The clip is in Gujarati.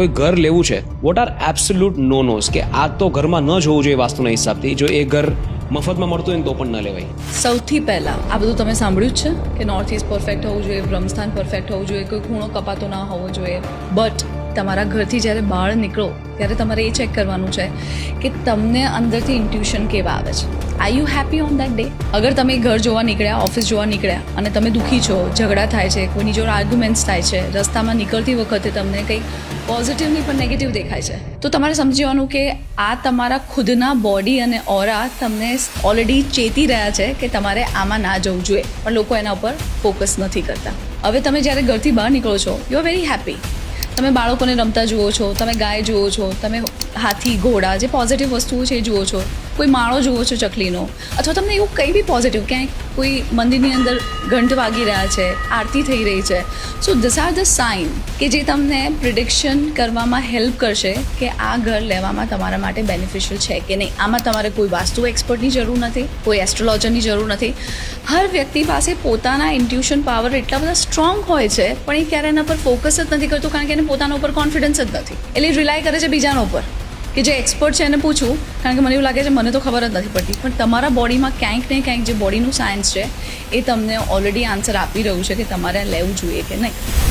કોઈ ઘર લેવું છે, what are absolute no nos કે આ તો ઘરમાં ન જોવું જોઈએ વાસ્તુના હિસાબથી? જો એ ઘર મફતમાં મળતું હોય ને તો પણ ન લેવાય. સૌથી પહેલાં આ બધું તમે સાંભળ્યું જ છે કે નોર્થ ઇસ્ટ પરફેક્ટ હોવું જોઈએ, બ્રહ્મસ્થાન પરફેક્ટ હોવું જોઈએ, કોઈ ખૂણો કપાતો ના હોવો જોઈએ. બટ તમારા ઘરથી જ્યારે બહાર નીકળો ત્યારે તમારે એ ચેક કરવાનું છે કે તમને અંદરથી ઇન્ટ્યુશન કેવા આવે છે. Are you happy on that day? અગર તમે ઘર જોવા નીકળ્યા, ઓફિસ જોવા નીકળ્યા અને તમે દુઃખી છો, ઝઘડા થાય છે, કોઈની જોડે આર્ગ્યુમેન્ટ્સ થાય છે, રસ્તામાં નીકળતી વખતે તમને કંઈક પોઝિટિવ નહીં પણ નેગેટિવ દેખાય છે, તો તમારે સમજવાનું કે આ તમારા ખુદના બોડી અને ઓરા તમને ઓલરેડી ચેતી રહ્યા છે કે તમારે આમાં ના જવું જોઈએ, પણ લોકો એના ઉપર ફોકસ નથી કરતા. હવે તમે જ્યારે ઘરથી બહાર નીકળો છો, યુ આર વેરી હેપી. તમે બાળકોને રમતા જુઓ છો, તમે ગાય જુઓ છો, તમે હાથી, ઘોડા, જે પોઝિટિવ વસ્તુઓ છે એ જુઓ છો, કોઈ માળો જુઓ છો ચકલીનો, અથવા તમને એવું કંઈ બી પોઝિટિવ, ક્યાંય કોઈ મંદિરની અંદર ઘંટ વાગી રહ્યા છે, આરતી થઈ રહી છે. So this are the sign કે જે તમને પ્રિડિક્શન કરવામાં હેલ્પ કરશે કે આ ઘર લેવામાં તમારા માટે બેનિફિશિયલ છે કે નહીં. આમાં તમારે કોઈ વાસ્તુ એક્સપર્ટની જરૂર નથી, કોઈ એસ્ટ્રોલોજરની જરૂર નથી. હર વ્યક્તિ પાસે પોતાના ઇન્ટ્યુશન પાવર એટલા બધા સ્ટ્રોંગ હોય છે, પણ એ ક્યારે એના પર ફોકસ જ નથી કરતું, કારણ કે એને પોતાના ઉપર કોન્ફિડન્સ જ નથી. એટલે રિલાય કરે છે બીજાના ઉપર કે જે એક્સપર્ટ છે એને પૂછું, કારણ કે મને એવું લાગે છે મને તો ખબર જ નથી પડતી. પણ તમારા બોડીમાં ક્યાંક ને ક્યાંક જે બોડીનું સાયન્સ છે એ તમને ઓલરેડી આન્સર આપી રહ્યું છે કે તમારે લેવું જોઈએ કે નહીં.